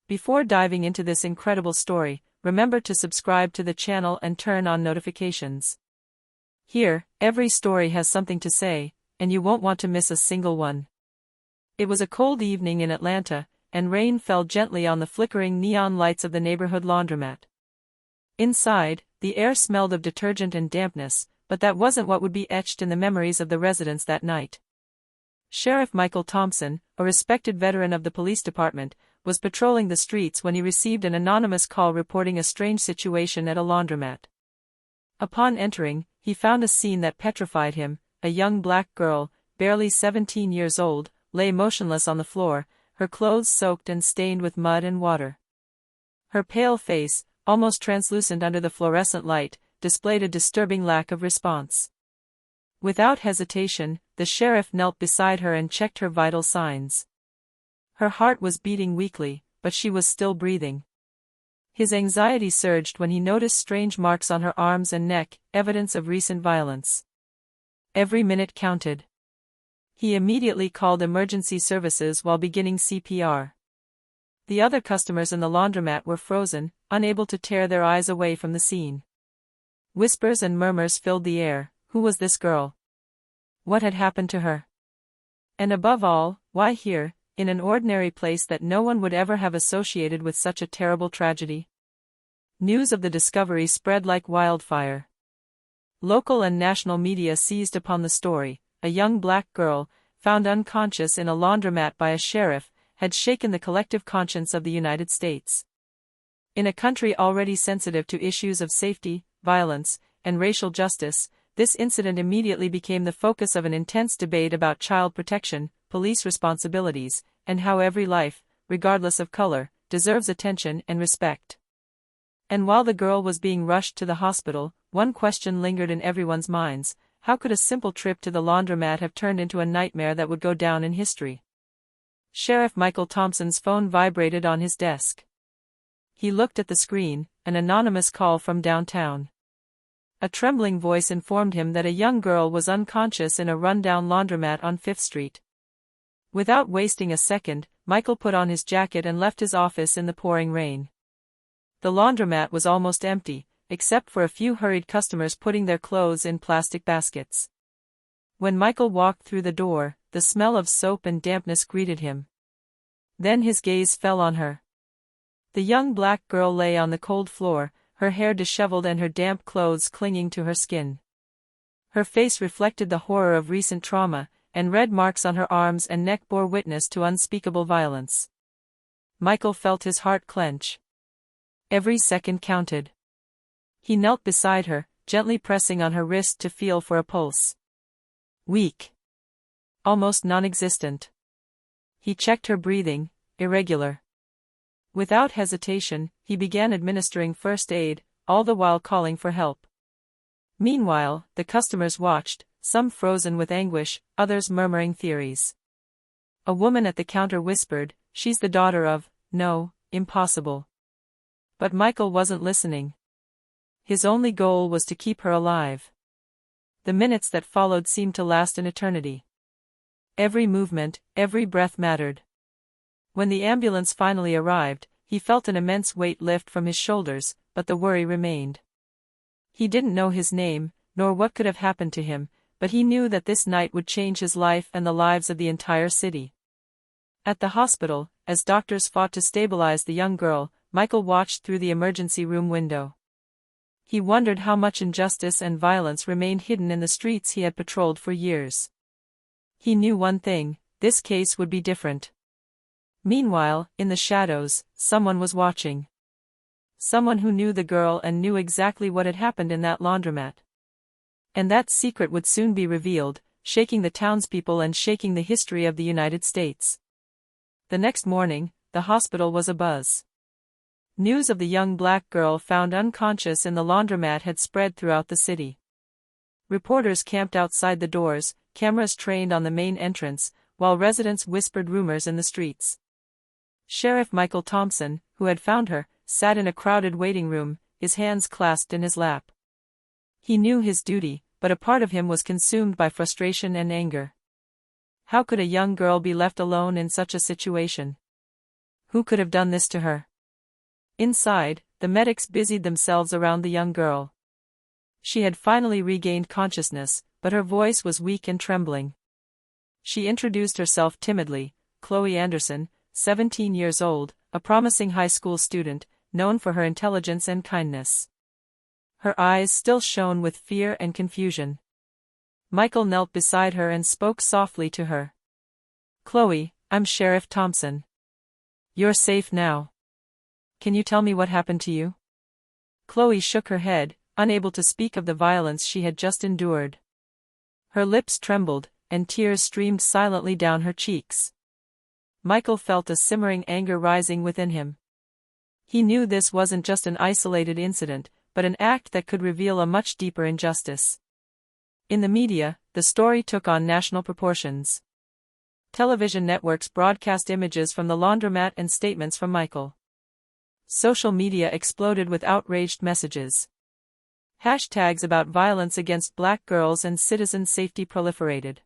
Before diving into this incredible story, remember to subscribe to the channel and turn on notifications. Here, every story has something to say, and you won't want to miss a single one. It was a cold evening in Atlanta, and rain fell gently on the flickering neon lights of the neighborhood laundromat. Inside, the air smelled of detergent and dampness, but that wasn't what would be etched in the memories of the residents that night. Sheriff Michael Thompson, a respected veteran of the police department, was patrolling the streets when he received an anonymous call reporting a strange situation at a laundromat. Upon entering, he found a scene that petrified him. A young black girl, barely 17 years old, lay motionless on the floor, her clothes soaked and stained with mud and water. Her pale face, almost translucent under the fluorescent light, displayed a disturbing lack of response. Without hesitation, the sheriff knelt beside her and checked her vital signs. Her heart was beating weakly, but she was still breathing. His anxiety surged when he noticed strange marks on her arms and neck, evidence of recent violence. Every minute counted. He immediately called emergency services while beginning CPR. The other customers in the laundromat were frozen, unable to tear their eyes away from the scene. Whispers and murmurs filled the air. Who was this girl? What had happened to her? And above all, why here, in an ordinary place that no one would ever have associated with such a terrible tragedy? News of the discovery spread like wildfire. Local and national media seized upon the story. A young black girl, found unconscious in a laundromat by a sheriff, had shaken the collective conscience of the United States. In a country already sensitive to issues of safety, violence, and racial justice, this incident immediately became the focus of an intense debate about child protection, police responsibilities, and how every life, regardless of color, deserves attention and respect. And while the girl was being rushed to the hospital, one question lingered in everyone's minds: how could a simple trip to the laundromat have turned into a nightmare that would go down in history? Sheriff Michael Thompson's phone vibrated on his desk. He looked at the screen, an anonymous call from downtown. A trembling voice informed him that a young girl was unconscious in a rundown laundromat on 5th Street. Without wasting a second, Michael put on his jacket and left his office in the pouring rain. The laundromat was almost empty, except for a few hurried customers putting their clothes in plastic baskets. When Michael walked through the door, the smell of soap and dampness greeted him. Then his gaze fell on her. The young black girl lay on the cold floor, her hair disheveled and her damp clothes clinging to her skin. Her face reflected the horror of recent trauma, and red marks on her arms and neck bore witness to unspeakable violence. Michael felt his heart clench. Every second counted. He knelt beside her, gently pressing on her wrist to feel for a pulse. Weak. Almost non-existent. He checked her breathing, irregular. Without hesitation, he began administering first aid, all the while calling for help. Meanwhile, the customers watched, some frozen with anguish, others murmuring theories. A woman at the counter whispered, "She's the daughter of..." No, impossible. But Michael wasn't listening. His only goal was to keep her alive. The minutes that followed seemed to last an eternity. Every movement, every breath mattered. When the ambulance finally arrived, he felt an immense weight lift from his shoulders, but the worry remained. He didn't know his name, nor what could have happened to him, but he knew that this night would change his life and the lives of the entire city. At the hospital, as doctors fought to stabilize the young girl, Michael watched through the emergency room window. He wondered how much injustice and violence remained hidden in the streets he had patrolled for years. He knew one thing: this case would be different. Meanwhile, in the shadows, someone was watching. Someone who knew the girl and knew exactly what had happened in that laundromat. And that secret would soon be revealed, shaking the townspeople and shaking the history of the United States. The next morning, the hospital was abuzz. News of the young black girl found unconscious in the laundromat had spread throughout the city. Reporters camped outside the doors, cameras trained on the main entrance, while residents whispered rumors in the streets. Sheriff Michael Thompson, who had found her, sat in a crowded waiting room, his hands clasped in his lap. He knew his duty, but a part of him was consumed by frustration and anger. How could a young girl be left alone in such a situation? Who could have done this to her? Inside, the medics busied themselves around the young girl. She had finally regained consciousness, but her voice was weak and trembling. She introduced herself timidly: Chloe Anderson, 17 years old, a promising high school student, known for her intelligence and kindness. Her eyes still shone with fear and confusion. Michael knelt beside her and spoke softly to her. "Chloe, I'm Sheriff Thompson. You're safe now. Can you tell me what happened to you?" Chloe shook her head, unable to speak of the violence she had just endured. Her lips trembled, and tears streamed silently down her cheeks. Michael felt a simmering anger rising within him. He knew this wasn't just an isolated incident, but an act that could reveal a much deeper injustice. In the media, the story took on national proportions. Television networks broadcast images from the laundromat and statements from Michael. Social media exploded with outraged messages. Hashtags about violence against black girls and citizen safety proliferated.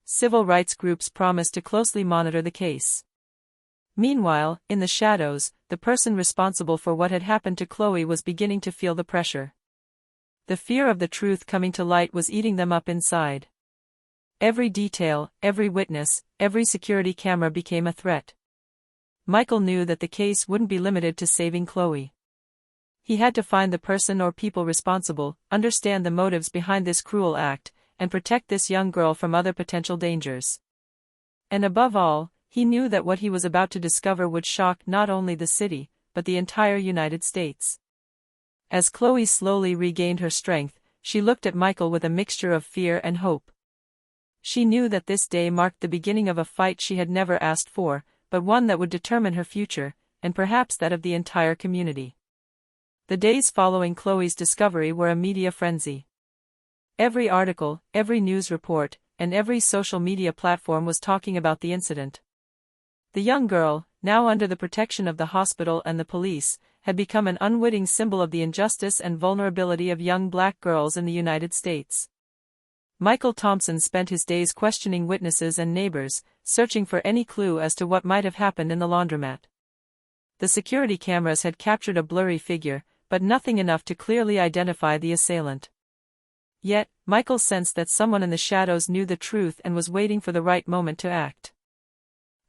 Civil rights groups promised to closely monitor the case. Meanwhile, in the shadows, the person responsible for what had happened to Chloe was beginning to feel the pressure. The fear of the truth coming to light was eating them up inside. Every detail, every witness, every security camera became a threat. Michael knew that the case wouldn't be limited to saving Chloe. He had to find the person or people responsible, understand the motives behind this cruel act, and protect this young girl from other potential dangers. And above all, he knew that what he was about to discover would shock not only the city, but the entire United States. As Chloe slowly regained her strength, she looked at Michael with a mixture of fear and hope. She knew that this day marked the beginning of a fight she had never asked for, but one that would determine her future, and perhaps that of the entire community. The days following Chloe's discovery were a media frenzy. Every article, every news report, and every social media platform was talking about the incident. The young girl, now under the protection of the hospital and the police, had become an unwitting symbol of the injustice and vulnerability of young black girls in the United States. Michael Thompson spent his days questioning witnesses and neighbors, searching for any clue as to what might have happened in the laundromat. The security cameras had captured a blurry figure, but nothing enough to clearly identify the assailant. Yet, Michael sensed that someone in the shadows knew the truth and was waiting for the right moment to act.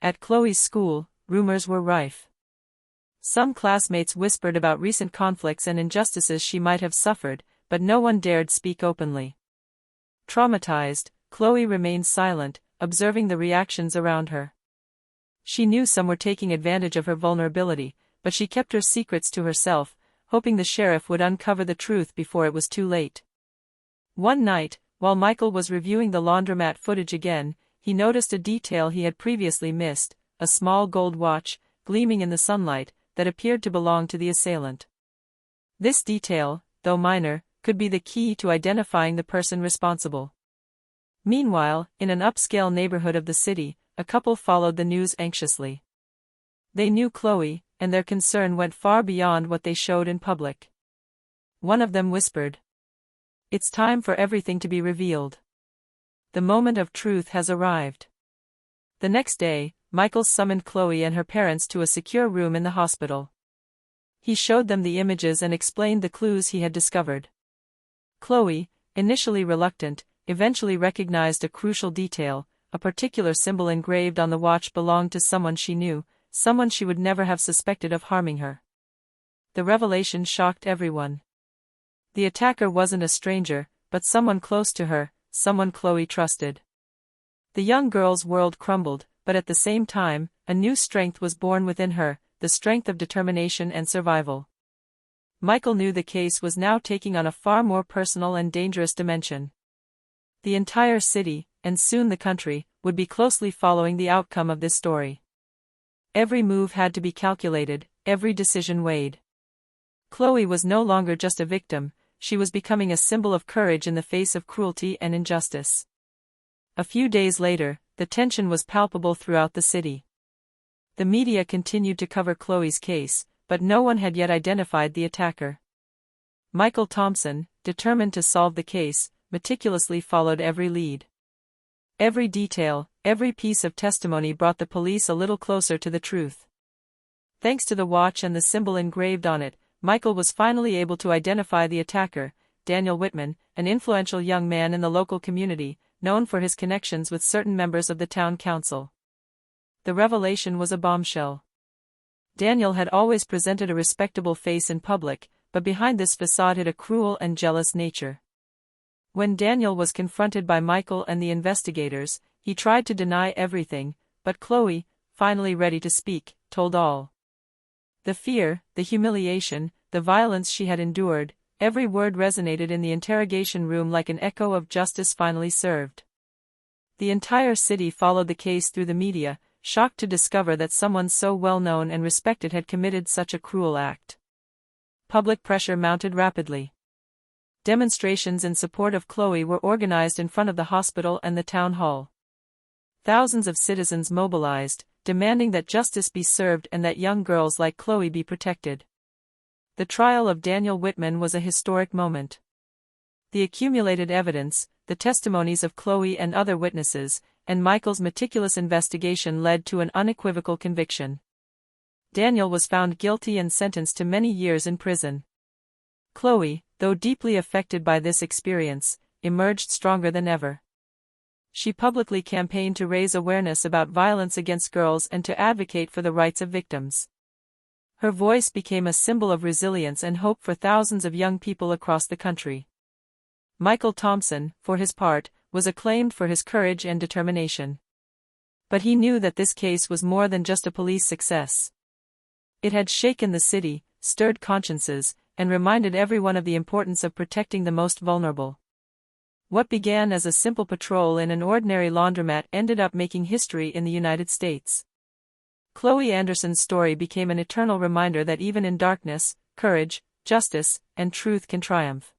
At Chloe's school, rumors were rife. Some classmates whispered about recent conflicts and injustices she might have suffered, but no one dared speak openly. Traumatized, Chloe remained silent, observing the reactions around her. She knew some were taking advantage of her vulnerability, but she kept her secrets to herself, hoping the sheriff would uncover the truth before it was too late. One night, while Michael was reviewing the laundromat footage again, he noticed a detail he had previously missed: a small gold watch, gleaming in the sunlight, that appeared to belong to the assailant. This detail, though minor, could be the key to identifying the person responsible. Meanwhile, in an upscale neighborhood of the city, a couple followed the news anxiously. They knew Chloe, and their concern went far beyond what they showed in public. One of them whispered, "It's time for everything to be revealed. The moment of truth has arrived." The next day, Michael summoned Chloe and her parents to a secure room in the hospital. He showed them the images and explained the clues he had discovered. Chloe, initially reluctant, eventually recognized a crucial detail: a particular symbol engraved on the watch belonged to someone she knew, someone she would never have suspected of harming her. The revelation shocked everyone. The attacker wasn't a stranger, but someone close to her, someone Chloe trusted. The young girl's world crumbled, but at the same time, a new strength was born within her, the strength of determination and survival. Michael knew the case was now taking on a far more personal and dangerous dimension. The entire city, and soon the country, would be closely following the outcome of this story. Every move had to be calculated, every decision weighed. Chloe was no longer just a victim, she was becoming a symbol of courage in the face of cruelty and injustice. A few days later, the tension was palpable throughout the city. The media continued to cover Chloe's case, but no one had yet identified the attacker. Michael Thompson, determined to solve the case, meticulously followed every lead. Every detail, every piece of testimony brought the police a little closer to the truth. Thanks to the watch and the symbol engraved on it, Michael was finally able to identify the attacker, Daniel Whitman, an influential young man in the local community, known for his connections with certain members of the town council. The revelation was a bombshell. Daniel had always presented a respectable face in public, but behind this facade hid a cruel and jealous nature. When Daniel was confronted by Michael and the investigators, he tried to deny everything, but Chloe, finally ready to speak, told all. The fear, the humiliation, the violence she had endured, every word resonated in the interrogation room like an echo of justice finally served. The entire city followed the case through the media, shocked to discover that someone so well-known and respected had committed such a cruel act. Public pressure mounted rapidly. Demonstrations in support of Chloe were organized in front of the hospital and the town hall. Thousands of citizens mobilized, demanding that justice be served and that young girls like Chloe be protected. The trial of Daniel Whitman was a historic moment. The accumulated evidence, the testimonies of Chloe and other witnesses, and Michael's meticulous investigation led to an unequivocal conviction. Daniel was found guilty and sentenced to many years in prison. Chloe, though deeply affected by this experience, emerged stronger than ever. She publicly campaigned to raise awareness about violence against girls and to advocate for the rights of victims. Her voice became a symbol of resilience and hope for thousands of young people across the country. Michael Thompson, for his part, was acclaimed for his courage and determination. But he knew that this case was more than just a police success. It had shaken the city, stirred consciences, and reminded everyone of the importance of protecting the most vulnerable. What began as a simple patrol in an ordinary laundromat ended up making history in the United States. Chloe Anderson's story became an eternal reminder that even in darkness, courage, justice, and truth can triumph.